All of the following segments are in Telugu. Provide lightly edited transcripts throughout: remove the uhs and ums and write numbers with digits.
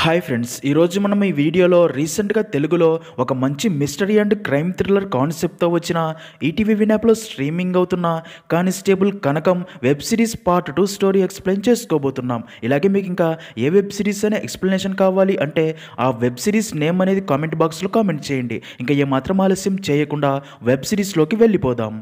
హాయ్ ఫ్రెండ్స్, ఈరోజు మనం ఈ వీడియోలో రీసెంట్గా తెలుగులో ఒక మంచి మిస్టరీ అండ్ క్రైమ్ థ్రిల్లర్ కాన్సెప్ట్తో వచ్చిన ఈటీవీ విన్ యాప్లో స్ట్రీమింగ్ అవుతున్న constable Kanakam web series part 2 story explain చేసుకోబోతున్నాం. ఇలాగే మీకు ఇంకా ఏ వెబ్ సిరీస్ అనే ఎక్స్ప్లెనేషన్ కావాలి అంటే ఆ వెబ్ సిరీస్ నేమ్ అనేది కామెంట్ బాక్స్లో కామెంట్ చేయండి. ఇంకా ఏమాత్రం ఆలస్యం చేయకుండా వెబ్ సిరీస్లోకి వెళ్ళిపోదాం.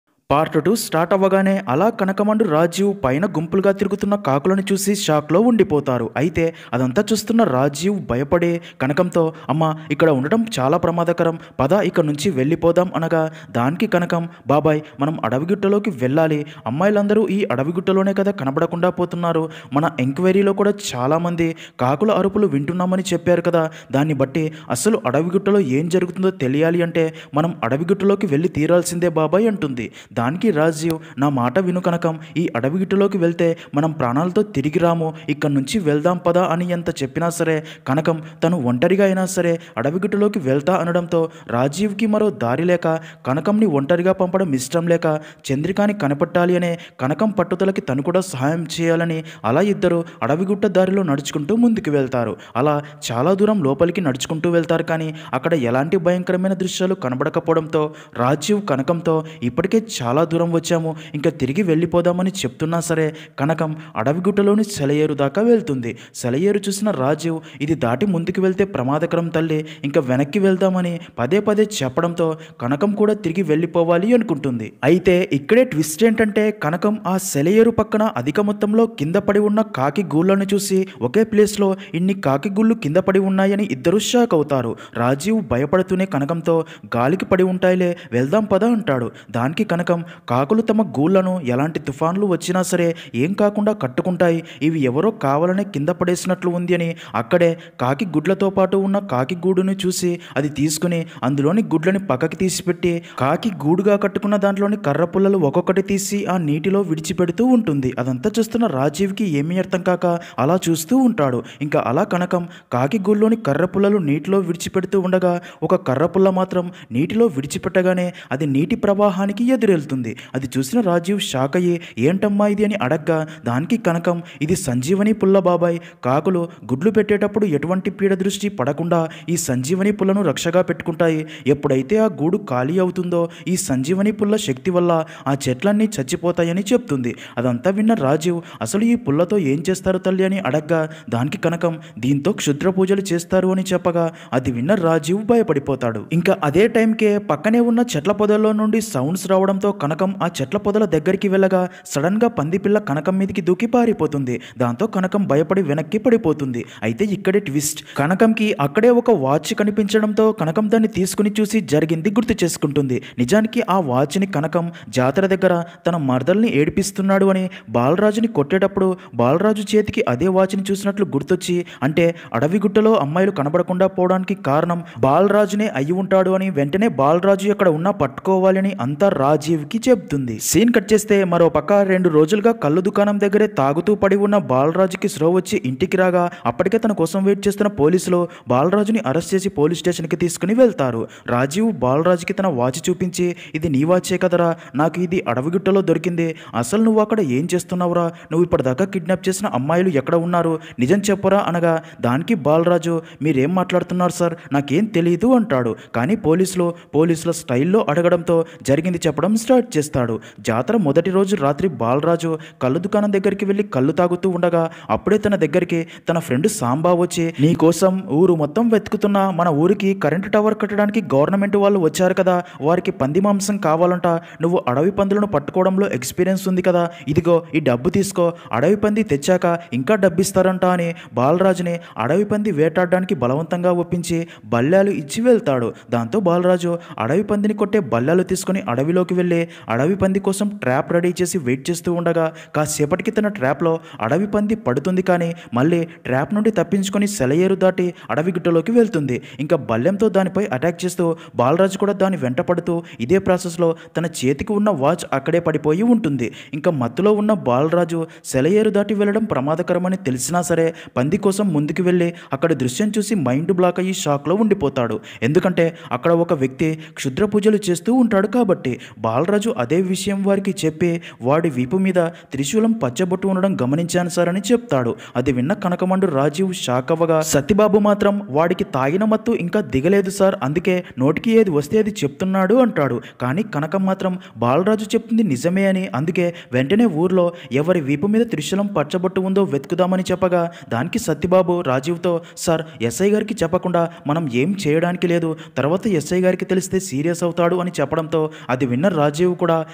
పార్ట్ 2 స్టార్ట్ అవ్వగానే అలా కనకమండు రాజీవ్ పైన గుంపులుగా తిరుగుతున్న కాకులను చూసి షాక్లో ఉండిపోతారు. అయితే అదంతా చూస్తున్న రాజీవ్ భయపడే కనకంతో అమ్మ ఇక్కడ ఉండటం చాలా ప్రమాదకరం, పద ఇక్కడ నుంచి వెళ్ళిపోదాం అనగా దానికి కనకం బాబాయ్ మనం అడవిగుట్టలోకి వెళ్ళాలి, అమ్మాయిలందరూ ఈ అడవిగుట్టలోనే కదా కనబడకుండా పోతున్నారు, మన ఎంక్వైరీలో కూడా చాలామంది కాకుల అరుపులు వింటున్నామని చెప్పారు కదా, దాన్ని బట్టి అసలు అడవిగుట్టలో ఏం జరుగుతుందో తెలియాలి అంటే మనం అడవిగుట్టలోకి వెళ్ళి తీరాల్సిందే బాబాయ్ అంటుంది. దానికి రాజీవ్ నా మాట విను కనకం, ఈ అడవిగిట్టులోకి వెళ్తే మనం ప్రాణాలతో తిరిగి రాము, ఇక్కడి నుంచి వెళ్దాం పదా అని ఎంత చెప్పినా సరే కనకం తను ఒంటరిగా అయినా సరే అడవిగిట్టులోకి వెళ్తా అనడంతో రాజీవ్కి మరో దారి లేక కనకంని ఒంటరిగా పంపడం ఇష్టం లేక చంద్రికాని కనపట్టాలి అనే కనకం పట్టుదలకి తను కూడా సహాయం చేయాలని అలా ఇద్దరు అడవిగుట్ట దారిలో నడుచుకుంటూ ముందుకు వెళ్తారు. అలా చాలా దూరం లోపలికి నడుచుకుంటూ వెళ్తారు. కానీ అక్కడ ఎలాంటి భయంకరమైన దృశ్యాలు కనబడకపోవడంతో రాజీవ్ కనకంతో ఇప్పటికే చాలా దూరం వచ్చాము, ఇంకా తిరిగి వెళ్ళిపోదామని చెప్తున్నా సరే కనకం అడవిగుట్టలోని సెలయేరు దాకా వెళ్తుంది. సెలయేరు చూసిన రాజీవ్ ఇది దాటి ముందుకు వెళ్తే ప్రమాదకరం తల్లి, ఇంకా వెనక్కి వెళ్దామని పదే పదే చెప్పడంతో కనకం కూడా తిరిగి వెళ్ళిపోవాలి అనుకుంటుంది. అయితే ఇక్కడే ట్విస్ట్ ఏంటంటే కనకం ఆ సెలయేరు పక్కన అధిక మొత్తంలో కింద పడి ఉన్న కాకి గూళ్ళను చూసి ఒకే ప్లేస్లో ఇన్ని కాకి గూళ్ళు కింద పడి ఉన్నాయని ఇద్దరు షాక్ అవుతారు. రాజీవ్ భయపడుతూనే కనకంతో గాలికి పడి ఉంటాయిలే వెళ్దాం పద అంటాడు. దానికి కనకం కాకులు తమ గూళ్ళను ఎలాంటి తుఫాన్లు వచ్చినా సరే ఏం కాకుండా కట్టుకుంటాయి, ఇవి ఎవరో కావాలనే కింద పడేసినట్లు ఉంది అని అక్కడే కాకి గుడ్లతో పాటు ఉన్న కాకి గూడుని చూసి అది తీసుకుని అందులోని గుడ్లని పక్కకి తీసిపెట్టి కాకి గూడుగా కట్టుకున్న దాంట్లోని కర్ర పుల్లలు ఒక్కొక్కటి తీసి ఆ నీటిలో విడిచిపెడుతూ ఉంటుంది. అదంతా చూస్తున్న రాజీవ్కి ఏమీ అర్థం కాక అలా చూస్తూ ఉంటాడు. ఇంకా అలా కనకం కాకి గూడులోని కర్ర పుల్లలు నీటిలో విడిచిపెడుతూ ఉండగా ఒక కర్ర పుల్ల మాత్రం నీటిలో విడిచిపెట్టగానే అది నీటి ప్రవాహానికి ఎదురెళ్తుంది. అది చూసిన రాజీవ్ షాక్ అయ్యి ఏంటమ్మా ఇది అని అడగ్గా దానికి కనకం ఇది సంజీవని పుల్ల బాబాయ్, కాకులు గుడ్లు పెట్టేటప్పుడు ఎటువంటి పీడ దృష్టి పడకుండా ఈ సంజీవని పుల్లను రక్షగా పెట్టుకుంటాయి, ఎప్పుడైతే ఆ గూడు ఖాళీ అవుతుందో ఈ సంజీవని పుల్ల శక్తి వల్ల ఆ చెట్లన్నీ చచ్చిపోతాయని చెప్తుంది. అదంతా విన్న రాజీవ్ అసలు ఈ పుల్లతో ఏం చేస్తారు తల్లి అని అడగ్గా దానికి కనకం దీంతో క్షుద్ర పూజలు చేస్తారు అని చెప్పగా అది విన్న రాజీవ్ భయపడిపోతాడు. ఇంకా అదే టైంకే పక్కనే ఉన్న చెట్ల పొదల్లో నుండి సౌండ్స్ రావడంతో కనకం ఆ చెట్ల పొదల దగ్గరికి వెళ్ళగా సడన్ గా పందిపిల్ల కనకం మీదకి దూకి పారిపోతుంది. దాంతో కనకం భయపడి వెనక్కి పడిపోతుంది. అయితే ఇక్కడే ట్విస్ట్, కనకంకి అక్కడే ఒక వాచ్ కనిపించడంతో కనకం దాన్ని తీసుకుని చూసి జరిగింది గుర్తు చేసుకుంటుంది. నిజానికి ఆ వాచ్ని కనకం జాతర దగ్గర తన మరదల్ని ఏడిపిస్తున్నాడు అని బాలరాజుని కొట్టేటప్పుడు బాలరాజు చేతికి అదే వాచ్ని చూసినట్లు గుర్తొచ్చి అంటే అడవిగుట్టలో అమ్మాయిలు కనబడకుండా పోవడానికి కారణం బాలరాజునే అయి ఉంటాడు అని వెంటనే బాలరాజు ఎక్కడ ఉన్నా పట్టుకోవాలని అంతా రాజీవ్కి చెప్తుంది. సీన్ కట్ చేస్తే మరో పక్క 2 రోజులుగా కళ్ళు దుకాణం దగ్గరే తాగుతూ పడి ఉన్న బాలరాజుకి స్రో వచ్చి ఇంటికి రాగా అప్పటికే తన కోసం వెయిట్ చేస్తున్న పోలీసులు బాలరాజుని అరెస్ట్ చేసి పోలీస్ స్టేషన్కి తీసుకుని వెళ్తారు. రాజీవ్ బాలరాజుకి తన వాచ్ చూపించి ఇది నీ వాచే కదరా, నాకు ఇది అడవిగుట్టలో దొరికింది, అసలు నువ్వు అక్కడ ఏం చేస్తున్నావురా, నువ్వు ఇప్పటిదాకా కిడ్నాప్ చేసిన అమ్మాయిలు ఎక్కడ ఉన్నారు నిజం చెప్పురా అనగా దానికి బాలరాజు మీరేం మాట్లాడుతున్నారు సార్, నాకేం తెలియదు అంటాడు. కానీ పోలీసుల స్టైల్లో అడగడంతో జరిగింది చెప్పడం స్టార్ట్ చేస్తాడు. జాతర మొదటి రోజు రాత్రి బాలరాజు కళ్ళు దుకాణం దగ్గరికి వెళ్ళి కళ్ళు తాగుతూ ఉండగా అప్పుడే తన దగ్గరికి తన ఫ్రెండ్ సాంబా వచ్చి నీ కోసం ఊరు మొత్తం వెతుకుతున్నా మన ఊరికి కరెంటు టవర్ కట్టడానికి గవర్నమెంట్ వాళ్ళు వచ్చారు కదా, వారికి పంది మాంసం కావాలంట, నువ్వు అడవి పందులను పట్టుకోవడంలో ఎక్స్పీరియన్స్ ఉంది కదా, ఇదిగో ఈ డబ్బు తీసుకో, అడవి పంది తెచ్చాక ఇంకా డబ్బిస్తారంట అని బాలరాజుని అడవి పంది వేటాడడానికి బలవంతంగా ఒప్పించి బల్లాలు ఇచ్చి వెళ్తాడు. దాంతో బాలరాజు అడవి పందిని కొట్టే బల్లాలు తీసుకుని అడవిలోకి వెళ్ళి అడవి పంది కోసం ట్రాప్ రెడీ చేసి వెయిట్ చేస్తూ ఉండగా కాసేపటికి తన ట్రాప్లో అడవి పంది పడుతుంది. కానీ మళ్ళీ ట్రాప్ నుండి తప్పించుకొని సెలయేరు దాటి అడవి గుట్టలోకి వెళ్తుంది. ఇంకా బల్లెంతో దానిపై అటాక్ చేస్తూ బాలరాజు కూడా దాని వెంట పడుతూ ఇదే ప్రాసెస్లో తన చేతికి ఉన్న వాచ్ అక్కడే పడిపోయి ఉంటుంది. ఇంకా మత్తులో ఉన్న బాలరాజు సెలయేరు దాటి వెళ్ళడం ప్రమాదకరమని తెలిసినా సరే పంది కోసం ముందుకు వెళ్ళి అక్కడ దృశ్యం చూసి మైండ్ బ్లాక్ అయ్యి షాక్లో ఉండిపోతాడు. ఎందుకంటే అక్కడ ఒక వ్యక్తి క్షుద్ర పూజలు చేస్తూ ఉంటాడు కాబట్టి. బాలరాజు బాలరాజు అదే విషయం వారికి చెప్పి వాడి వీపు మీద త్రిశూలం పచ్చబొట్టు ఉండడం గమనించాను సార్ అని చెప్తాడు. అది విన్న కనకమండు రాజీవ్ షాక్ అవ్వగా సత్యబాబు మాత్రం వాడికి తాగిన మత్తు ఇంకా దిగలేదు సార్, అందుకే నోటికి ఏది వస్తే అది చెప్తున్నాడు అంటాడు. కానీ కనకం మాత్రం బాలరాజు చెప్తుంది నిజమే అని, అందుకే వెంటనే ఊర్లో ఎవరి వీపు మీద త్రిశూలం పచ్చబొట్టు ఉందో వెతుకుదామని చెప్పగా దానికి సత్యబాబు రాజీవ్తో, సార్ ఎస్ఐ గారికి చెప్పకుండా మనం ఏం చేయడానికి లేదు, తర్వాత ఎస్ఐ గారికి తెలిస్తే సీరియస్ అవుతాడు అని చెప్పడంతో అది విన్న రాజీవ్ కూడా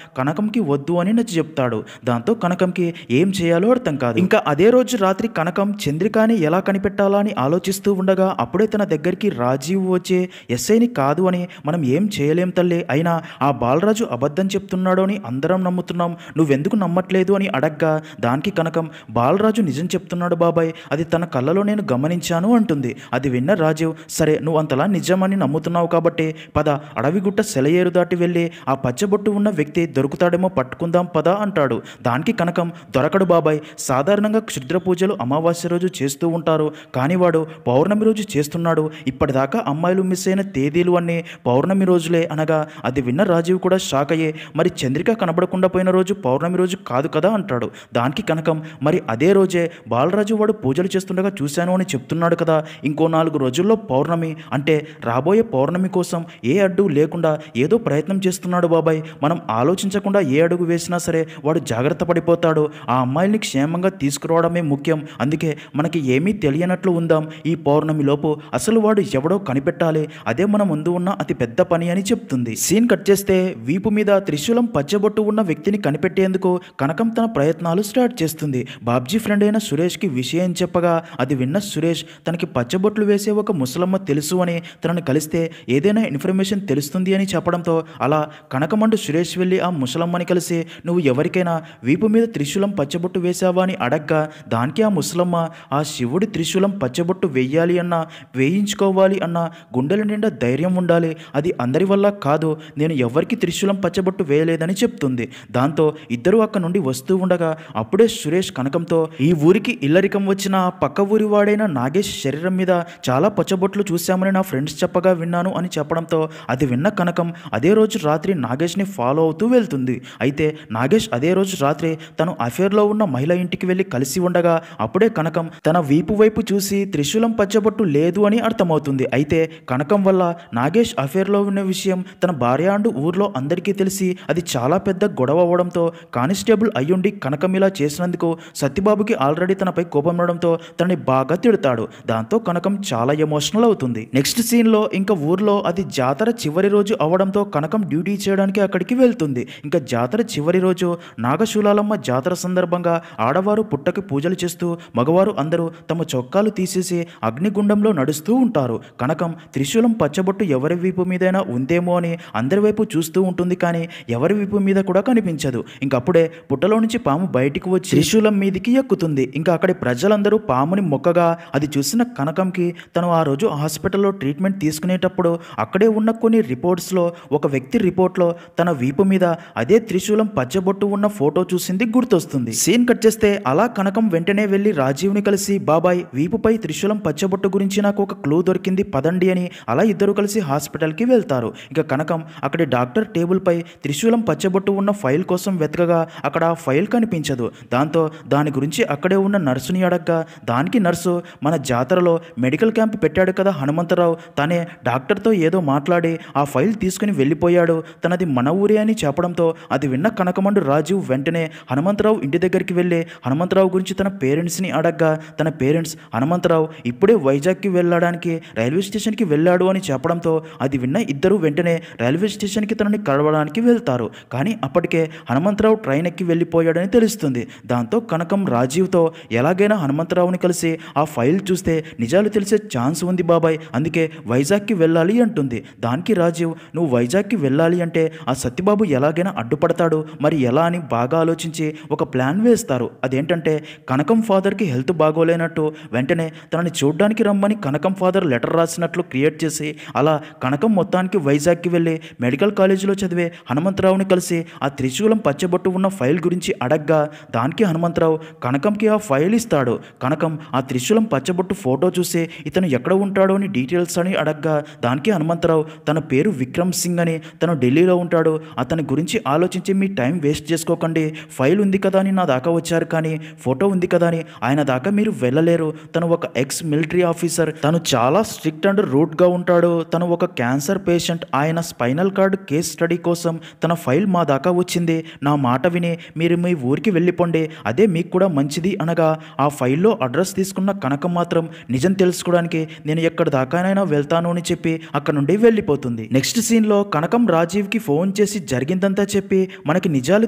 కనకంకి వద్దు అని నచ్చి చెప్తాడు. దాంతో కనకంకి ఏం చేయాలో అర్థం కాదు. ఇంకా అదే రోజు రాత్రి కనకం చంద్రికాని ఎలా కనిపెట్టాలా అని ఆలోచిస్తూ ఉండగా అప్పుడే తన దగ్గరికి రాజీవ్ వచ్చి ఎస్ఐని కాదు అని మనం ఏం చేయలేం తల్లి, అయినా ఆ బాలరాజు అబద్ధం చెప్తున్నాడు అని అందరం నమ్ముతున్నాం, నువ్వెందుకు నమ్మట్లేదు అని అడగ్గా దానికి కనకం బాలరాజు నిజం చెప్తున్నాడు బాబాయ్, అది తన కళ్ళలో నేను గమనించాను అంటుంది. అది విన్న రాజీవ్ సరే నువ్వు అంతలా నిజమని నమ్ముతున్నావు కాబట్టి పద అడవిగుట్ట సెలయేరు దాటి వెళ్ళి ఆ పచ్చబొట్టు ఉన్న వ్యక్తి దొరుకుతాడేమో పట్టుకుందాం పద అంటాడు. దానికి కనకం దొరకడు బాబాయ్, సాధారణంగా క్షుద్ర పూజలు అమావాస్య రోజు చేస్తూ ఉంటారు, కానీ వాడు పౌర్ణమి రోజు చేస్తున్నాడు, ఇప్పటిదాకా అమ్మాయిలు మిస్ అయిన తేదీలు అన్నీ పౌర్ణమి రోజులే అనగా అది విన్న రాజీవ్ కూడా షాక్ అయ్యే మరి చంద్రిక కనబడకుండా పోయిన రోజు పౌర్ణమి రోజు కాదు కదా అంటాడు. దానికి కనకం మరి అదే రోజే బాలరాజు వాడు పూజలు చేస్తుండగా చూశాను అని చెప్తున్నాడు కదా, ఇంకో 4 రోజుల్లో పౌర్ణమి అంటే రాబోయే పౌర్ణమి కోసం ఏ అడ్డు లేకుండా ఏదో ప్రయత్నం చేస్తున్నాడు బాబాయ్, మనం ఆలోచించకుండా ఏ అడుగు వేసినా సరే వాడు జాగ్రత్త పడిపోతాడు, ఆ అమ్మాయిల్ని క్షేమంగా తీసుకురావడమే ముఖ్యం, అందుకే మనకి ఏమీ తెలియనట్లు ఉందాం, ఈ పౌర్ణమి లోపు అసలు వాడు ఎవడో కనిపెట్టాలి, అదే మన ముందు ఉన్న అతి పెద్ద పని అని చెప్తుంది. సీన్ కట్ చేస్తే వీపు మీద త్రిశూలం పచ్చబొట్టు ఉన్న వ్యక్తిని కనిపెట్టేందుకు కనకం తన ప్రయత్నాలు స్టార్ట్ చేస్తుంది. బాబ్జీ ఫ్రెండ్ అయిన సురేష్కి విషయం చెప్పగా అది విన్న సురేష్ తనకి పచ్చబొట్లు వేసే ఒక ముసలమ్మ తెలుసు అని తనని కలిస్తే ఏదైనా ఇన్ఫర్మేషన్ తెలుస్తుంది అని చెప్పడంతో అలా కనకమండు సురేష్ వెళ్ళి ఆ ముసలమ్మని కలిసి నువ్వు ఎవరికైనా వీపు మీద త్రిశూలం పచ్చబొట్టు వేసావా అని అడగ్గా దానికి ఆ ముసలమ్మ ఆ శివుడి త్రిశూలం పచ్చబొట్టు వేయాలి అన్నా వేయించుకోవాలి అన్నా గుండెల నిండా ధైర్యం ఉండాలి, అది అందరి వల్ల కాదు, నేను ఎవరికి త్రిశూలం పచ్చబొట్టు వేయలేదని చెప్తుంది. దాంతో ఇద్దరు అక్కడ నుండి వస్తూ ఉండగా అప్పుడే సురేష్ కనకంతో ఈ ఊరికి ఇల్లరికం వచ్చిన పక్క ఊరి వాడైన నాగేష్ శరీరం మీద చాలా పచ్చబొట్లు చూశామని నా ఫ్రెండ్స్ చెప్పగా విన్నాను అని చెప్పడంతో అది విన్న కనకం అదే రోజు రాత్రి నాగేష్ని ఫాలో అవుతూ వెళ్తుంది. అయితే నాగేష్ అదే రోజు రాత్రి తను అఫేర్లో ఉన్న మహిళ ఇంటికి వెళ్ళి కలిసి ఉండగా అప్పుడే కనకం తన వీపు వైపు చూసి త్రిశూలం పచ్చబొట్టు లేదు అని అర్థమవుతుంది. అయితే కనకం వల్ల నాగేష్ అఫేర్లో ఉన్న విషయం తన భార్య అంటూ ఊర్లో అందరికీ తెలిసి అది చాలా పెద్ద గొడవ అవ్వడంతో కానిస్టేబుల్ అయ్యుండి కనకం ఇలా చేసినందుకు సత్యబాబుకి ఆల్రెడీ తనపై కోపం ఉండడంతో తనని బాగా తిడతాడు. దాంతో కనకం చాలా ఎమోషనల్ అవుతుంది. నెక్స్ట్ సీన్లో ఇంకా ఊర్లో అది జాతర చివరి రోజు అవడంతో కనకం డ్యూటీ చేయడానికి అక్కడికి వెళ్తుంది. ఇంకా జాతర చివరి రోజు నాగశూలాలమ్మ జాతర సందర్భంగా ఆడవారు పుట్టకి పూజలు చేస్తూ మగవారు అందరూ తమ చొక్కాలు తీసేసి అగ్నిగుండంలో నడుస్తూ ఉంటారు. కనకం త్రిశూలం పచ్చబొట్టు ఎవరి వీపు మీదైనా ఉందేమో అని అందరి వైపు చూస్తూ ఉంటుంది, కానీ ఎవరి వీపు మీద కూడా కనిపించదు. ఇంకప్పుడే పుట్టలో నుంచి పాము బయటికి వచ్చి త్రిశూలం మీదికి ఎక్కుతుంది. ఇంకా అక్కడి ప్రజలందరూ పాముని మొక్కగా అది చూసిన కనకంకి తను ఆ రోజు హాస్పిటల్లో ట్రీట్మెంట్ తీసుకునేటప్పుడు అక్కడే ఉన్న కొన్ని రిపోర్ట్స్లో ఒక వ్యక్తి రిపోర్ట్లో తన వీపు మీద అదే త్రిశూలం పచ్చబొట్టు ఉన్న ఫోటో చూసింది గుర్తొస్తుంది. సీన్ కట్ చేస్తే అలా కనకం వెంటనే వెళ్ళి రాజీవ్ని కలిసి బాబాయ్ వీపుపై త్రిశూలం పచ్చబొట్టు గురించి నాకు ఒక క్లూ దొరికింది పదండి అని అలా ఇద్దరు కలిసి హాస్పిటల్కి వెళ్తారు. ఇక కనకం అక్కడి డాక్టర్ టేబుల్పై త్రిశూలం పచ్చబొట్టు ఉన్న ఫైల్ కోసం వెతకగా అక్కడ ఆ ఫైల్ కనిపించదు. దాంతో దాని గురించి అక్కడే ఉన్న నర్సుని అడగ్గా దానికి నర్సు మన జాతరలో మెడికల్ క్యాంప్ పెట్టాడు కదా హనుమంతరావు, తనే డాక్టర్తో ఏదో మాట్లాడి ఆ ఫైల్ తీసుకుని వెళ్ళిపోయాడు, తనది మన ఊరే అని చెప్పడంతో అది విన్న కనకమండు రాజీవ్ వెంటనే హనుమంతరావు ఇంటి దగ్గరికి వెళ్ళి హనుమంతరావు గురించి తన పేరెంట్స్ని అడగ్గా తన పేరెంట్స్ హనుమంతరావు ఇప్పుడే వైజాగ్కి వెళ్ళడానికి రైల్వే స్టేషన్కి వెళ్ళాడు అని చెప్పడంతో అది విన్న ఇద్దరు వెంటనే రైల్వే స్టేషన్కి తనని కలవడానికి వెళ్తారు. కానీ అప్పటికే హనుమంతరావు ట్రైన్ ఎక్కి వెళ్ళిపోయాడని తెలుస్తుంది. దాంతో కనకం రాజీవ్తో ఎలాగైనా హనుమంతరావుని కలిసి ఆ ఫైల్ చూస్తే నిజాలు తెలిసే ఛాన్స్ ఉంది బాబాయ్, అందుకే వైజాగ్కి వెళ్ళాలి అంటుంది. దానికి రాజీవ్ నువ్వు వైజాగ్కి వెళ్ళాలి అంటే ఆ సత్యబాబు ఎలాగైనా అడ్డుపడతాడు, మరి ఎలా అని బాగా ఆలోచించి ఒక ప్లాన్ వేస్తారు. అదేంటంటే కనకం ఫాదర్కి హెల్త్ బాగోలేనట్టు వెంటనే తనని చూడ్డానికి రమ్మని కనకం ఫాదర్ లెటర్ రాసినట్లు క్రియేట్ చేసి అలా కనకం మొత్తానికి వైజాగ్కి వెళ్ళి మెడికల్ కాలేజీలో చదివే హనుమంతరావుని కలిసి ఆ త్రిశూలం పచ్చబొట్టు ఉన్న ఫైల్ గురించి అడగ్గా దానికి హనుమంతరావు కనకంకి ఆ ఫైల్ ఇస్తాడు. కనకం ఆ త్రిశూలం పచ్చబొట్టు ఫోటో చూసి ఇతను ఎక్కడ ఉంటాడో అని డీటెయిల్స్ అని అడగ్గా దానికి హనుమంతరావు తన పేరు విక్రమ్ సింగ్ అని, తను ఢిల్లీలో ఉంటాడు, అతని గురించి ఆలోచించి మీ టైం వేస్ట్ చేసుకోకండి. ఫైల్ ఉంది కదా అని నా దాకా వచ్చారు, కానీ ఫోటో ఉంది కదా అని ఆయన దాకా మీరు వెళ్ళలేరు. తను ఒక ఎక్స్ మిలిటరీ ఆఫీసర్, తను చాలా స్ట్రిక్ట్ అండ్ రూట్గా ఉంటాడు. తను ఒక క్యాన్సర్ పేషెంట్. ఆయన స్పైనల్ కార్డ్ కేస్ స్టడీ కోసం తన ఫైల్ మా దాకా వచ్చింది. నా మాట విని మీరు మీ ఊరికి వెళ్ళిపోండి, అదే మీకు కూడా మంచిది అనగా ఆ ఫైల్లో అడ్రస్ తీసుకున్న కనకం మాత్రం నిజం తెలుసుకోవడానికి నేను ఎక్కడి దాకానైనా వెళ్తాను అని చెప్పి అక్కడ నుండి వెళ్ళిపోతుంది. నెక్స్ట్ సీన్లో కనకం రాజీవ్కి ఫోన్ చేసి జరిగిందంతా చెప్పి మనకి నిజాలు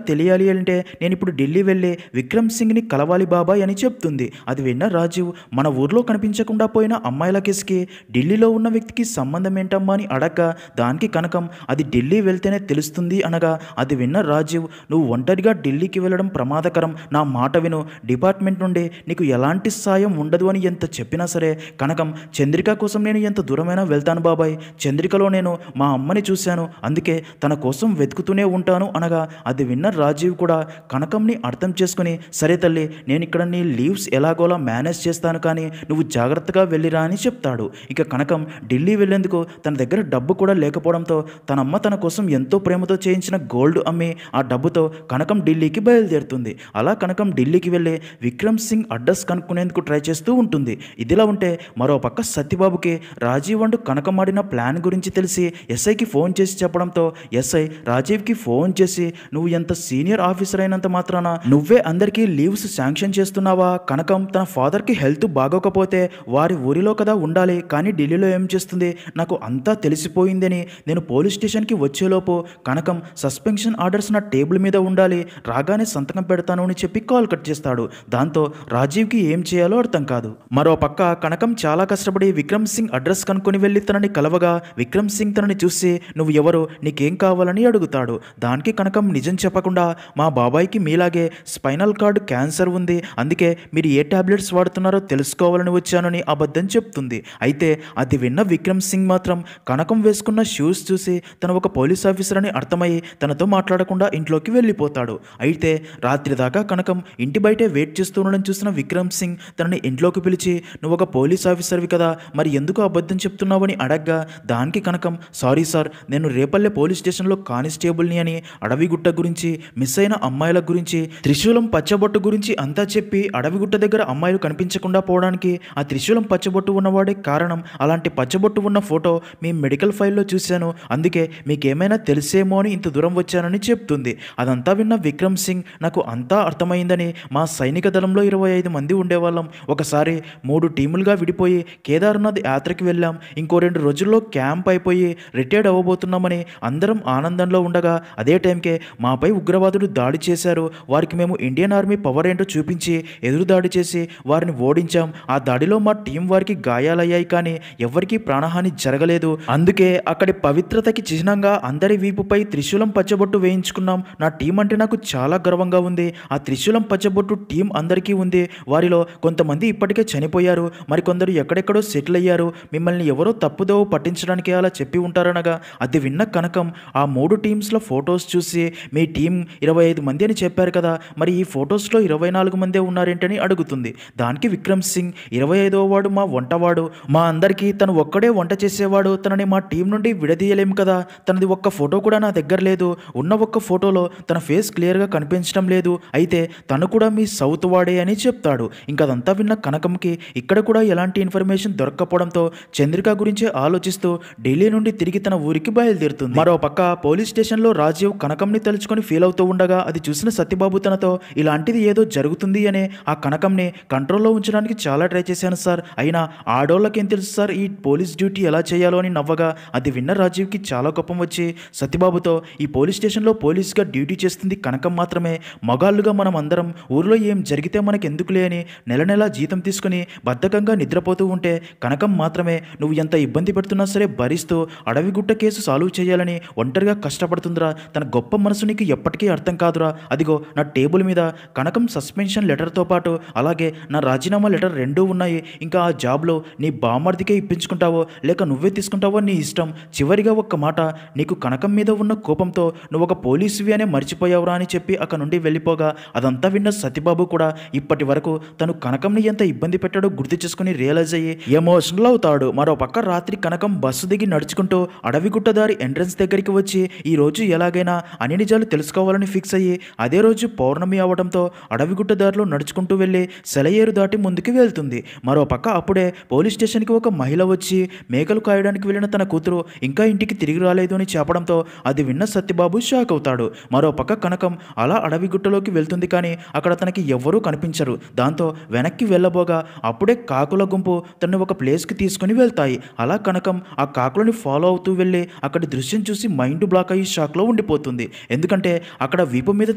తెలియాలి అంటే నేను ఇప్పుడు ఢిల్లీ వెళ్ళి విక్రమ్ సింగ్ని కలవాలి బాబాయ్ అని చెప్తుంది. అది విన్న రాజీవ్ మన ఊర్లో కనిపించకుండా పోయిన అమ్మాయిల కేసుకి ఢిల్లీలో ఉన్న వ్యక్తికి సంబంధం ఏంటమ్మా అని అడగగా దానికి కనకం అది ఢిల్లీ వెళ్తేనే తెలుస్తుంది అనగా అది విన్న రాజీవ్ నువ్వు ఒంటరిగా ఢిల్లీకి వెళ్ళడం ప్రమాదకరం, నా మాట విను, డిపార్ట్మెంట్ నుండి నీకు ఎలాంటి సాయం ఉండదు అని ఎంత చెప్పినా సరే కనకం చంద్రిక కోసం నేను ఎంత దూరమైనా వెళ్తాను బాబాయ్, చంద్రికలో నేను మా అమ్మని చూశాను, అందుకే తన కోసం వెతుకుతూనే ఉంటాను అనగా అది విన్న రాజీవ్ కూడా కనకంని అర్థం చేసుకుని సరే తల్లి నేను ఇక్కడ నీ లీవ్స్ ఎలాగోలా మేనేజ్ చేస్తాను, కానీ నువ్వు జాగ్రత్తగా వెళ్ళిరా అని చెప్తాడు. ఇక కనకం ఢిల్లీ వెళ్లేందుకు తన దగ్గర డబ్బు కూడా లేకపోవడంతో తన అమ్మ తన కోసం ఎంతో ప్రేమతో చేయించిన గోల్డ్ అమ్మి ఆ డబ్బుతో కనకం ఢిల్లీకి బయలుదేరుతుంది. అలా కనకం ఢిల్లీకి వెళ్ళి విక్రమ్ సింగ్ అడ్రస్ కనుక్కునేందుకు ట్రై చేస్తూ ఉంటుంది. ఇదిలా ఉంటే మరో పక్క సత్యబాబుకి రాజీవ్ అండ్ కనకం ఆడిన ప్లాన్ గురించి తెలిసి ఎస్ఐకి ఫోన్ చేసి చెప్పడంతో ఎస్ఐ రాజీవ్కి ఫోన్ చేసి నువ్వు ఎంత సీనియర్ ఆఫీసర్ అయినంత మాత్రాన నువ్వే అందరికీ లీవ్స్ శాంక్షన్ చేస్తున్నావా, కనకం తన ఫాదర్కి హెల్త్ బాగోకపోతే వారి ఊరిలో కదా ఉండాలి, కానీ ఢిల్లీలో ఏం చేస్తుంది, నాకు అంతా తెలిసిపోయిందని నేను పోలీస్ స్టేషన్కి వచ్చేలోపు కనకం సస్పెన్షన్ ఆర్డర్స్ నా టేబుల్ మీద ఉండాలి, రాగానే సంతకం పెడతాను అని చెప్పి కాల్ కట్ చేస్తాడు. దాంతో రాజీవ్కి ఏం చేయాలో అర్థం కాదు. మరో పక్క కనకం చాలా కష్టపడి విక్రమ్ సింగ్ అడ్రస్ కనుక్కొని వెళ్ళి తనని కలవగా విక్రమ్ సింగ్ తనని చూసి నువ్వు ఎవరు, నీకేం కావాలని అడుగుతాడు. దానికి కనకం నిజం చెప్పకుండా మా బాబాయ్కి మీలాగే స్పైనల్ కార్డ్ క్యాన్సర్ ఉంది, అందుకే మీరు ఏ టాబ్లెట్స్ వాడుతున్నారో తెలుసుకోవాలని వచ్చానని అబద్ధం చెప్తుంది. అయితే అది విన్న విక్రమ్ సింగ్ మాత్రం కనకం వేసుకున్న షూస్ చూసి తను ఒక పోలీస్ ఆఫీసర్ అని అర్థమయ్యి తనతో మాట్లాడకుండా ఇంట్లోకి వెళ్ళిపోతాడు. అయితే రాత్రి దాకా కనకం ఇంటి బయటే వెయిట్ చేస్తూ ఉండడం చూసిన విక్రమ్ సింగ్ తనని ఇంట్లోకి పిలిచి నువ్వు ఒక పోలీస్ ఆఫీసర్వి కదా, మరి ఎందుకు అబద్ధం చెప్తున్నావని అడగ్గా దానికి కనకం సారీ సార్, నేను రేపల్లె పోలీస్ స్టేషన్లో కానిస్టేబుల్ని అని అడవిగుట్ట గురించి, మిస్ అయిన అమ్మాయిల గురించి, త్రిశూలం పచ్చబొట్టు గురించి అంతా చెప్పి అడవిగుట్ట దగ్గర అమ్మాయిలు కనిపించకుండా పోవడానికి ఆ త్రిశూలం పచ్చబొట్టు ఉన్నవాడే కారణం, అలాంటి పచ్చబొట్టు ఉన్న ఫోటో మీ మెడికల్ ఫైల్లో చూశాను, అందుకే మీకేమైనా తెలిసేమో అని ఇంత దూరం వచ్చానని చెప్తుంది. అదంతా విన్న విక్రమ్ సింగ్ నాకు అంతా అర్థమైందని, మా సైనిక దళంలో 25 మంది ఉండేవాళ్ళం, ఒకసారి 3 టీములుగా విడిపోయి కేదార్నాథ్ యాత్రకి వెళ్ళాం, ఇంకో 2 రోజుల్లో క్యాంప్ అయిపోయి రిటైర్డ్ అవ్వబోతున్నామని అందరం ఆనందంలో ఉండగా అదే టైంకే మాపై ఉగ్రవాదులు దాడి చేశారు, వారికి మేము ఇండియన్ ఆర్మీ పవర్ ఏంటో చూపించి ఎదురు దాడి చేసి వారిని ఓడించాం, ఆ దాడిలో మా టీం వారికి గాయాలయ్యాయి కానీ ఎవరికీ ప్రాణహాని జరగలేదు, అందుకే అక్కడి పవిత్రతకి చిహ్నంగా అందరి వీపుపై త్రిశూలం పచ్చబొట్టు వేయించుకున్నాం, నా టీం అంటే నాకు చాలా గర్వంగా ఉంది, ఆ త్రిశూలం పచ్చబొట్టు టీం అందరికీ ఉంది, వారిలో కొంతమంది ఇప్పటికే చనిపోయారు, మరికొందరు ఎక్కడెక్కడో సెటిల్ అయ్యారు, మిమ్మల్ని ఎవరో తప్పుదోవ పట్టించడానికి అలా చెప్పి ఉంటారనగా అది విన్న కనకం ఆ 3 టీమ్స్లో ఫొటోస్ చూసి మీ టీం 25 మంది అని చెప్పారు కదా, మరి ఈ ఫొటోస్లో 24 మందే ఉన్నారేంటని అడుగుతుంది. దానికి విక్రమ్ సింగ్ 25వ వాడు మా వంటవాడు, మా అందరికీ తను ఒక్కడే వంట చేసేవాడు, తనని మా టీం నుండి విడదీయలేము కదా, తనది ఒక్క ఫోటో కూడా నా దగ్గర లేదు, ఉన్న ఒక్క ఫోటోలో తన ఫేస్ క్లియర్గా కనిపించడం లేదు, అయితే తను కూడా మీ సౌత్ వాడే అని చెప్తాడు. ఇంకదంతా విన్న కనకంకి ఇక్కడ కూడా ఎలాంటి ఇన్ఫర్మేషన్ దొరక్కపోవడంతో చంద్రిక గురించే ఆలోచిస్తూ ఢిల్లీ నుండి తిరిగి తన ఊరికి బయలుదేరుతుంది. మరో పక్క పోలీస్ స్టేషన్లో రాజీవ్ కనకంని తలుచుకొని ఫీల్ అవుతూ ఉండగా అది చూసిన సత్యబాబు తనతో ఇలాంటిది ఏదో జరుగుతుంది అనే ఆ కనకంని కంట్రోల్లో ఉంచడానికి చాలా ట్రై చేశాను సార్, అయినా ఆడోళ్ళకేం తెలుసు సార్ ఈ పోలీస్ డ్యూటీ ఎలా చేయాలో అని నవ్వగా అది విన్న రాజీవ్కి చాలా కోపం వచ్చి సత్యబాబుతో ఈ పోలీస్ స్టేషన్లో పోలీస్గా డ్యూటీ చేస్తుంది కనకం మాత్రమే, మగాళ్ళుగా మనం అందరం ఊర్లో ఏం జరిగితే మనకి ఎందుకులే అని నెల నెలా జీతం తీసుకుని బద్ధకంగా నిద్రపోతూ ఉంటే కనకం మాత్రమే నువ్వు ఎంత ఇబ్బంది పెడుతున్నా సరే భరిస్తూ అడవిగుట్ట కేసు సాల్వ్ చేయాలని ఒంటరిగా కష్టపడుతుందిరా, తన గొప్ప మనసు నీకు ఎప్పటికీ అర్థం కాదురా, అదిగో నా టేబుల్ మీద కనకం సస్పెన్షన్ లెటర్తో పాటు అలాగే నా రాజీనామా లెటర్ 2 ఉన్నాయి, ఇంకా ఆ జాబ్లో నీ బామర్దికే ఇప్పించుకుంటావో లేక నువ్వే తీసుకుంటావో నీ ఇష్టం, చివరిగా ఒక్క మాట, నీకు కనకం మీద ఉన్న కోపంతో నువ్వు ఒక పోలీసువి అనే మర్చిపోయావురా అని చెప్పి అక్కడ నుండి వెళ్ళిపోగా అదంతా విన్న సత్యబాబు కూడా ఇప్పటి వరకు తను కనకంని ఎంత ఇబ్బంది పెట్టాడో గుర్తు చేసుకుని రియలైజ్ అయ్యి ఎమోషనల్ అవుతాడు. మరో పక్క రాత్రి కనకం బస్సు దిగి నడుచుకుంటూ అడవిగుట్ట దారి ఎంట్రన్స్ దగ్గరికి వచ్చి ఈ రోజు ఎలాగైనా అన్ని నిజాలు తెలుసుకోవాలని ఫిక్స్ అయ్యి అదే రోజు పౌర్ణమి అవడంతో అడవిగుట్ట దారిలో నడుచుకుంటూ వెళ్ళి సెలయేరు దాటి ముందుకు వెళ్తుంది. మరోపక్క అప్పుడే పోలీస్ స్టేషన్కి ఒక మహిళ వచ్చి మేకలు కాయడానికి వెళ్ళిన తన కూతురు ఇంకా ఇంటికి తిరిగి రాలేదు అని చెప్పడంతో అది విన్న సత్యబాబు షాక్ అవుతాడు. మరోపక్క కనకం అలా అడవిగుట్టలోకి వెళ్తుంది, కానీ అక్కడ తనకి ఎవ్వరూ కనిపించరు. దాంతో వెనక్కి వెళ్ళబోగా అప్పుడే కాకుల గుంపు తనని ఒక ప్లేస్కి తీసుకుని వెళ్తాయి. అలా కనకం ఆ కాకులని ఫాలో అవుతూ వెళ్ళి అక్కడి దృశ్యం చూసి మైండ్ బ్లాక్ అయ్యి షాక్లో ఉండిపోతుంది. ఎందుకంటే అక్కడ వీపు మీద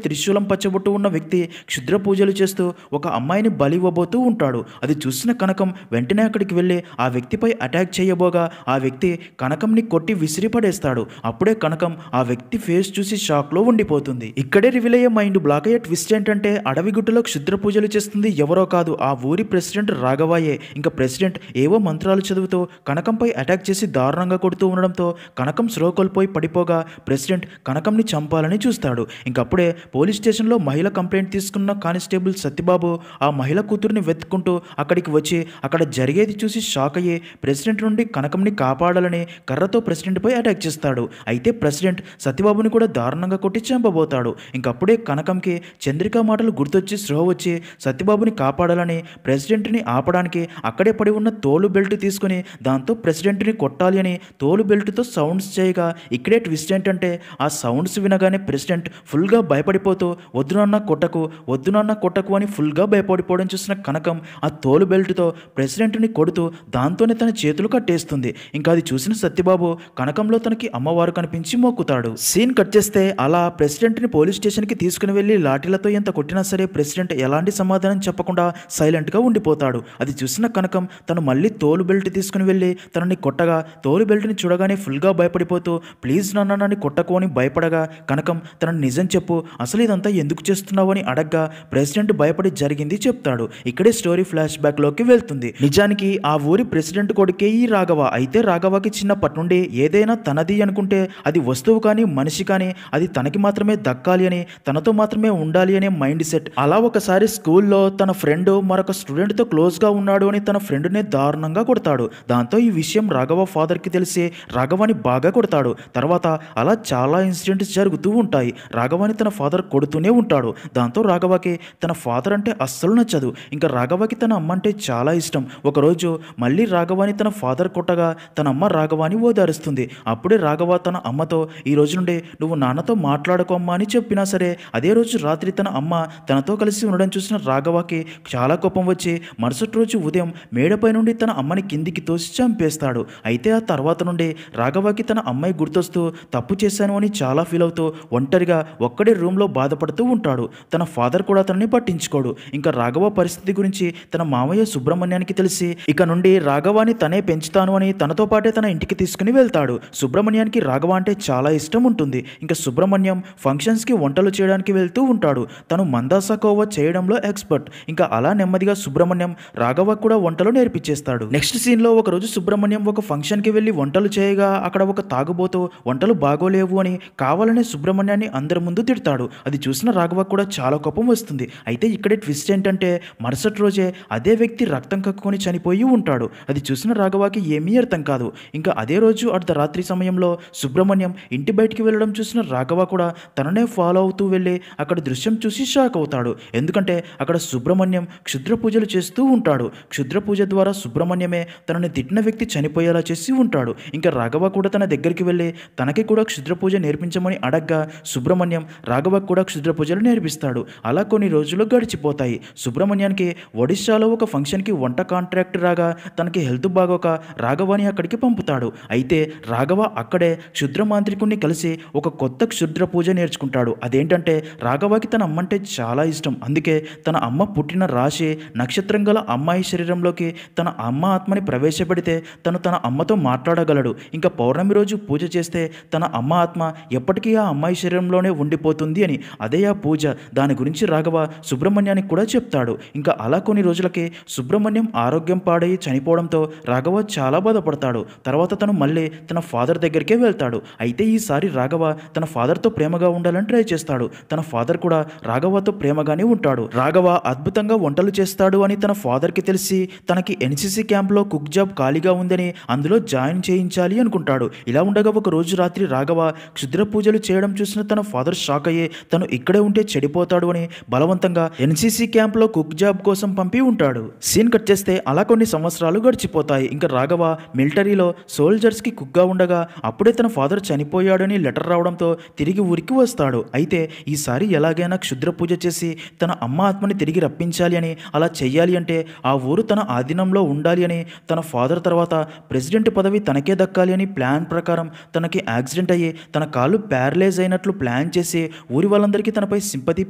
త్రిశూలం పచ్చబొట్టు ఉన్న వ్యక్తి క్షుద్ర పూజలు చేస్తూ ఒక అమ్మాయిని బలి ఇవ్వబోతూ ఉంటాడు. అది చూసిన కనకం వెంటనే అక్కడికి వెళ్ళి ఆ వ్యక్తిపై అటాక్ చేయబోగా ఆ వ్యక్తి కనకంని కొట్టి విసిరి పడేస్తాడు. అప్పుడే కనకం ఆ వ్యక్తి ఫేస్ చూసి షాక్లో ఉండిపోతుంది. ఇక్కడే రివీల్ అయ్యే మైండ్ బ్లాక్ అయ్యే ట్విస్ట్ ఏంటంటే అడవిగుట్టలో క్షుద్ర పూజలు చేస్తుంది ఎవరో కాదు, ఆ ఊరి ప్రెసిడెంట్ రాఘవయ్యే. ఇంకా ప్రెసిడెంట్ ఏవో మంత్రాలు చదువుతూ కనకంపై అటాక్ చేసి దారుణంగా కొడుతూ ఉండడంతో కనకం స్లో కోల్పోయి పడిపోగా ప్రెసిడెంట్ కనకంని చంపాలని చూస్తాడు. ఇంకప్పుడే పోలీస్ స్టేషన్లో మహిళ కంప్లైంట్ తీసుకున్న కానిస్టేబుల్ సత్యబాబు ఆ మహిళ కూతురిని వెతుక్కుంటూ అక్కడికి వచ్చి అక్కడ జరిగేది చూసి షాక్ అయ్యి ప్రెసిడెంట్ నుండి కనకంని కాపాడాలని కర్రతో ప్రెసిడెంట్పై అటాక్ చేస్తాడు. అయితే ప్రెసిడెంట్ సత్యబాబుని కూడా దారుణంగా కొట్టి చంపబోతాడు. ఇంకప్పుడే కనకంకి చంద్రిక మాటలు గుర్తొచ్చి స్పృహ వచ్చి సత్యబాబుని కాపాడాలని ప్రెసిడెంట్ని ఆపడానికి అక్కడే పడి ఉన్న తోలు బెల్ట్ తీసుకుని దాంతో ప్రెసిడెంట్ని కొట్టాలి అని తోలు బెల్ట్తో సౌండ్స్ చేయగా ఇక్కడే ట్విస్ట్ ఏంటంటే ఆ సౌండ్స్ వినగానే ప్రెసిడెంట్ ఫుల్గా భయపడిపోతూ వద్దు నాన్న కొట్టకు అని ఫుల్గా భయపడిపోవడం చూసిన కనకం ఆ తోలు బెల్ట్తో ప్రెసిడెంట్ని కొడుతూ దాంతోనే తన చేతులు కట్టేస్తుంది. ఇంకా అది చూసిన సత్యబాబు కనకంలో తనకి అమ్మవారు కనిపించి మొక్కుతాడు. సీన్ కట్ చేస్తే అలా ప్రెసిడెంట్ని పోలీస్ స్టేషన్కి తీసుకుని వెళ్ళి లాఠీలతో ఎంత కొట్టినా సరే ప్రెసిడెంట్ ఎలాంటి సమాధానం చెప్పకుండా సైలెంట్గా ఉండిపోతాడు. అది చూసిన కనకం తను మళ్ళీ తోలు బెల్ట్ తీసుకుని వెళ్ళి తనని కొట్టగా తోలు బెల్ట్ని చూడగానే ఫుల్గా భయపడిపోతూ ప్లీజ్ నాన్న నన్ను కొట్టకు అని భయపడగా కనకం తనని నిజం చెప్పు, అసలు ఇదంతా ఎందుకు చేస్తున్నావు అని అడగ్గా ప్రెసిడెంట్ భయపడి జరిగింది చెప్తాడు. ఇక్కడే స్టోరీ ఫ్లాష్ బ్యాక్ లోకి వెళ్తుంది. నిజానికి ఆ ఊరి ప్రెసిడెంట్ కొడుకే ఈ రాఘవ. అయితే రాఘవకి చిన్నప్పటి నుండి ఏదైనా తనది అనుకుంటే అది వస్తువు కానీ మనిషి కానీ అది తనకి మాత్రమే దక్కాలి అని తనతో మాత్రమే ఉండాలి అనే మైండ్ సెట్. అలా ఒకసారి స్కూల్లో తన ఫ్రెండ్ మరొక స్టూడెంట్తో క్లోజ్గా ఉన్నాడు అని తన ఫ్రెండ్నే దారుణంగా కొడతాడు. దాంతో ఈ విషయం రాఘవ ఫాదర్కి తెలిసి రాఘవాని బాగా కొడతాడు. తర్వాత అలా చాలా ఇన్సిడెంట్స్ జరుగుతూ ఉంటాయి. రాఘవాని తన ఫాదర్ కొడుతూనే ఉంటాడు. దాంతో రాఘవకి తన ఫాదర్ అంటే అస్సలు నచ్చదు. ఇంకా రాఘవకి తన అమ్మ అంటే చాలా ఇష్టం. ఒకరోజు మళ్ళీ రాఘవాని తన ఫాదర్ కొట్టగా తన అమ్మ రాఘవాని ఓదారుస్తుంది. అప్పుడే రాఘవ తన అమ్మతో ఈ రోజు నుండి నువ్వు నాన్నతో మాట్లాడుకో అమ్మా అని చెప్పినా సరే అదే రోజు రాత్రి తన అమ్మ తనతో కలిసి ఉండడం చూసిన రాఘవకి చాలా కోపం వచ్చి మరుసటి రోజు ఉదయం మేడపై నుండి తన అమ్మని కిందికి తోసి చంపేస్తాడు. అయితే ఆ తర్వాత నుండి రాఘవకి తన అమ్మాయి గుర్తొస్తూ తప్పు చేశాను అని చాలా ఫీల్ అవుతూ ఒంటరిగా ఒక్కడే రూమ్లో బాధపడుతూ ఉంటాడు. తన ఫాదర్ కూడా తనని పట్టించుకోడు. ఇంకా రాఘవ పరిస్థితి గురించి తన మామయ్య సుబ్రహ్మణ్యానికి తెలిసి ఇక నుండి రాఘవాని తనే పెంచుతాను అని తనతో పాటే తన ఇంటికి తీసుకుని వెళ్తాడు. సుబ్రహ్మణ్యానికి రాఘవ అంటే చాలా ఇష్టం ఉంటుంది. ఇంకా సుబ్రహ్మణ్యం ఫంక్షన్స్కి వంటలు చేయడానికి వెళ్తూ ఉంటాడు. తను మందాసా కోవా చేయడంలో ఎక్స్పర్ట్. ఇంకా అలా నెమ్మదిగా సుబ్రహ్మణ్యం రాఘవ కూడా వంటలు నేర్పించేస్తాడు. నెక్స్ట్ సీన్లో ఒకరోజు సుబ్రహ్మణ్యం ఒక ఫంక్షన్కి వెళ్ళి వంటలు చేయగా అక్కడ ఒక తాగుబోతూ వంటలు బాగోలేవు అని కావాలనే సుబ్రహ్మణ్యాన్ని అందరి ముందు తిడతాడు. అది చూసిన రాఘవ కూడా చాలా కోపం వస్తుంది. అయితే ఇక్కడే ట్విస్ట్ ఏంటంటే మరుసటి రోజే అదే వ్యక్తి రక్తం కక్కుని చనిపోయి ఉంటాడు. అది చూసిన రాఘవకి ఏమీ అర్థం కాదు. ఇంకా అదే రోజు అర్ధరాత్రి సమయంలో సుబ్రహ్మణ్యం ఇంటి బయటికి వెళ్ళడం చూసిన రాఘవ కూడా తననే ఫాలో అవుతూ వెళ్ళి అక్కడ దృశ్యం చూసి షాక్ అవుతాడు. ఎందుకంటే అక్కడ సుబ్రహ్మణ్యం క్షుద్ర పూజలు చేస్తూ ఉంటాడు. క్షుద్ర పూజ ద్వారా సుబ్రహ్మణ్యమే తనని తిట్టిన వ్యక్తి చనిపోయేలా చేసి ఉంటాడు. ఇంకా రాఘవ కూడా తన దగ్గరికి వెళ్ళి తనకి కూడా క్షుద్ర పూజ నేర్పించమని అడగ్గా సుబ్రహ్మణ్యం రాఘవ కూడా క్షుద్ర పూజలు నేర్పిస్తాడు. అలా కొన్ని రోజులు గడిచిపోతాయి. సుబ్రహ్మణ్యానికి ఒడిశాలో ఒక ఫంక్షన్కి వంట కాంట్రాక్ట్ రాగా తనకి హెల్త్ బాగోక రాఘవాని అక్కడికి పంపుతాడు. అయితే రాఘవ అక్కడే క్షుద్ర మాంత్రికుణ్ణి కలిసి ఒక కొత్త క్షుద్ర పూజ నేర్చుకుంటాడు. అదేంటంటే రాఘవకి తన అమ్మంటే చాలా ఇష్టం. అందుకే తన అమ్మ పుట్టిన రాశి నక్షత్రం గల అమ్మాయి శరీరంలోకి తన అమ్మ ఆత్మని ప్రవేశపెడితే తను తన అమ్మతో మాట్లాడగలడు. ఇంకా పౌర్ణమి రోజు పూజ చేస్తే తన అమ్మ ఆత్మ ఎప్పటికీ ఆ అమ్మాయి శరీరంలోనే ఉండిపోతుంది అని. అదే ఆ పూజ. దాని గురించి రాఘవ సుబ్రహ్మణ్యానికి కూడా చెప్తాడు. ఇంకా అలా కొన్ని రోజులకి సుబ్రహ్మణ్యం ఆరోగ్యం పాడయి చనిపోవడంతో రాఘవ చాలా బాధపడతాడు. తర్వాత తను మళ్ళీ తన ఫాదర్ దగ్గరికే వెళ్తాడు. అయితే ఈసారి రాఘవ తన ఫాదర్తో ప్రేమగా ఉండాలని ట్రై చేస్తాడు. తన ఫాదర్ కూడా రాఘవతో ప్రేమగానే ఉంటాడు. రాఘవ అద్భుతంగా వంటలు చేస్తాడు అని తన ఫాదర్కి తెలిసి తనకి ఎన్సీసీ క్యాంప్లో కుక్ జాబ్ ఖాళీగా ఉందని అందులో జాయిన్ చేయించాలి అనుకుంటాడు. ఇలా ఉండగా ఒక రోజు రాత్రి రాఘవ రాఘవ క్షుద్ర పూజలు చేయడం చూసిన తన ఫాదర్ షాక్ అయ్యి తను ఇక్కడే ఉంటే చెడిపోతాడు అని బలవంతంగా ఎన్సీసీ క్యాంప్లో కుక్ జాబ్ కోసం పంపి ఉంటాడు. సీన్ కట్ చేస్తే అలా కొన్ని సంవత్సరాలు గడిచిపోతాయి. ఇంకా రాఘవ మిలిటరీలో సోల్జర్స్కి కుక్గా ఉండగా అప్పుడే తన ఫాదర్ చనిపోయాడని లెటర్ రావడంతో తిరిగి ఊరికి వస్తాడు. అయితే ఈసారి ఎలాగైనా క్షుద్ర పూజ చేసి తన అమ్మ ఆత్మని తిరిగి రప్పించాలి అని, అలా చెయ్యాలి అంటే ఆ ఊరు తన ఆధీనంలో ఉండాలి అని, తన ఫాదర్ తర్వాత ప్రెసిడెంట్ పదవి తనకే దక్కాలి అని ప్లాన్ ప్రకారం తనకి యాక్సిడెంట్ అయ్యి తన కాళ్ళు ప్యారలైజ్ అయినట్లు ప్లాన్ చేసి ఊరి వాళ్ళందరికీ తనపై సింపతి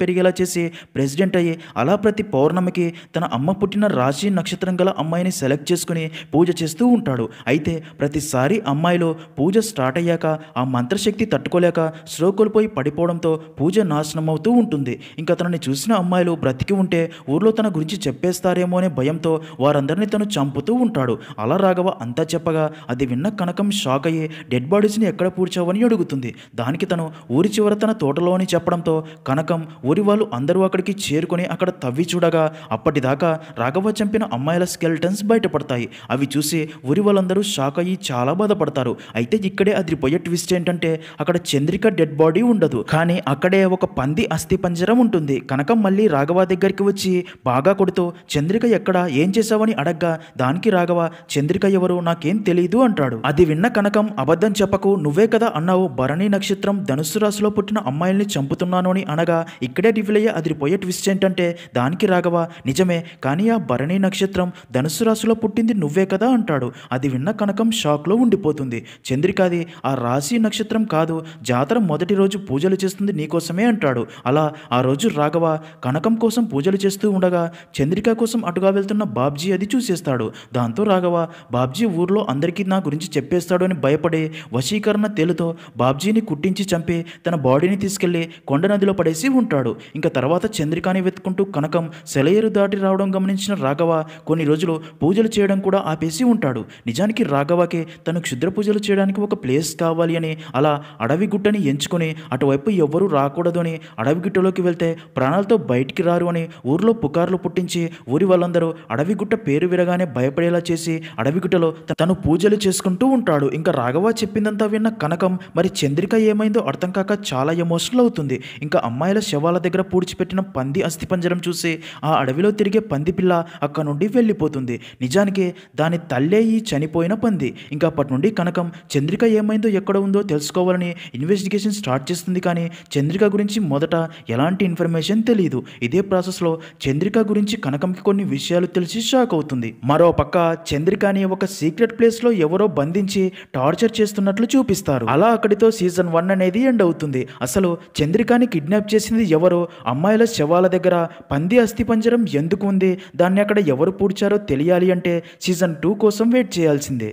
పెరిగేలా చేసి ప్రెసిడెంట్ అయ్యి అలా ప్రతి పౌర్ణమికి తన అమ్మ పుట్టిన రాశి నక్షత్రం గల అమ్మాయిని సెలెక్ట్ చేసుకుని పూజ చేస్తూ ఉంటాడు. అయితే ప్రతిసారి అమ్మాయిలో పూజ స్టార్ట్ అయ్యాక ఆ మంత్రశక్తి తట్టుకోలేక స్లో కోల్పోయి పడిపోవడంతో పూజ నాశనం అవుతూ ఉంటుంది. ఇంకా తనని చూసిన అమ్మాయిలు బ్రతికి ఉంటే ఊర్లో తన గురించి చెప్పేస్తారేమో అనే భయంతో వారందరినీ తను చంపుతూ ఉంటాడు. అలా రాఘవ అంతా చెప్పగా అది విన్న కనకం షాక్ అయ్యి డెడ్ బాడీస్ని ఎక్కడ పూడ్చావని అడుగుతుంది. దానికి తను ఊరి చివర తన తోటలోని చెప్పడంతో కనకం ఊరి వాళ్ళు అందరూ అక్కడికి చేరుకొని అక్కడ తవ్వి చూడగా అప్పటిదాకా రాఘవ చంపిన అమ్మాయిల స్కెల్టన్స్ బయటపడతాయి. అవి చూసి ఊరి వాళ్ళందరూ షాక్ అయ్యి చాలా బాధపడతారు. అయితే ఇక్కడే అదిరిపోయే ట్విస్ట్ ఏంటంటే అక్కడ చంద్రిక డెడ్ బాడీ ఉండదు, కానీ అక్కడే ఒక పంది అస్థి పంజరం ఉంటుంది. కనకం మళ్ళీ రాఘవ దగ్గరికి వచ్చి బాగా కొడుతూ చంద్రిక ఎక్కడ, ఏం చేసావని అడగ్గా దానికి రాఘవ చంద్రిక ఎవరు నాకేం తెలీదు అంటాడు. అది విన్న కనకం అబద్ధం చెప్పకు, నువ్వే కదా అన్నావు భరణి నక్షత్రం ధనుస్సు రాశిలో పుట్టిన అమ్మాయిల్ని చంపుతున్నాను అని అనగా ఇక్కడే రివీల్ అయ్యే అదిరిపోయే ట్విస్ట్ ఏంటంటే దానికి రాఘవ నిజమే, కానీ ఆ భరణి నక్షత్రం ధనుస్సు రాశిలో పుట్టింది నువ్వే కదా అంటాడు. అది విన్న కనకం షాక్లో ఉండిపోతుంది. చంద్రికది ఆ రాశి నక్షత్రం కాదు, జాతర మొదటి రోజు పూజలు చేస్తుంది నీకోసమే అంటాడు. అలా ఆ రోజు రాఘవ కనకం కోసం పూజలు చేస్తూ ఉండగా చంద్రిక కోసం అటుగా వెళ్తున్న బాబ్జీ అది చూసేస్తాడు. దాంతో రాఘవ బాబ్జీ ఊర్లో అందరికీ నా గురించి చెప్పేస్తాడు అని భయపడి వశీకరణ తేలుతో బాబ్జీని కుట్టించి చంపి తన బాడీని తీసుకెళ్లి కొండ నదిలో పడేసి ఉంటాడు. ఇంకా తర్వాత చంద్రికాని వెతుకుంటూ కనకం సెలయేరు దాటి రావడం గమనించిన రాఘవ కొన్ని రోజులు పూజలు చేయడం కూడా ఆపేసి ఉంటాడు. నిజానికి రాఘవకి తను క్షుద్ర పూజలు చేయడానికి ఒక ప్లేస్ కావాలి అని అలా అడవి గుట్టని ఎంచుకొని అటువైపు ఎవ్వరూ రాకూడదు అని అడవి గుట్టలోకి వెళ్తే ప్రాణాలతో బయటికి రారు అని ఊర్లో పుకార్లు పుట్టించి ఊరి వాళ్ళందరూ అడవి గుట్ట పేరు వినగానే భయపడేలా చేసి అడవి గుట్టలో తను పూజలు చేసుకుంటూ ఉంటాడు. ఇంకా రాఘవ చెప్పిందంతా విన్న కనకం మరి చంద్రిక ఏమైందో అర్థం కాక చాలా ఎమోషనల్ అవుతుంది. ఇంకా అమ్మాయిల శవాల దగ్గర పూడ్చిపెట్టిన పంది అస్థిపంజరం చూసి ఆ అడవిలో తిరిగే పంది పిల్ల అక్కడ నుండి వెళ్ళిపోతుంది. నిజానికి దాని తల్లే ఈ చనిపోయిన పంది. ఇంకా అప్పటి నుండి కనకం చంద్రిక ఏమైందో ఎక్కడ ఉందో తెలుసుకోవాలని ఇన్వెస్టిగేషన్ స్టార్ట్ చేస్తుంది. కానీ చంద్రిక గురించి మొదట ఎలాంటి ఇన్ఫర్మేషన్ తెలియదు. ఇదే ప్రాసెస్లో చంద్రిక గురించి కనకంకి కొన్ని విషయాలు తెలిసి షాక్ అవుతుంది. మరో పక్క చంద్రికని ఒక సీక్రెట్ ప్లేస్లో ఎవరో బంధించి టార్చర్ చేస్తున్నట్లు చూపిస్తారు. అలా అక్కడితో సీజన్ 1 అనేది ఎండ్ అవుతుంది. అసలు చంద్రికని కిడ్నాప్ చేసింది ఎవరో, అమ్మాయిల శవాల దగ్గర పంది అస్థిపంజరం ఎందుకు ఉంది, దాన్ని అక్కడ ఎవరు పూడ్చారో తెలియాలి అంటే సీజన్ 2 కోసం వెయిట్ చేయాల్సిందే.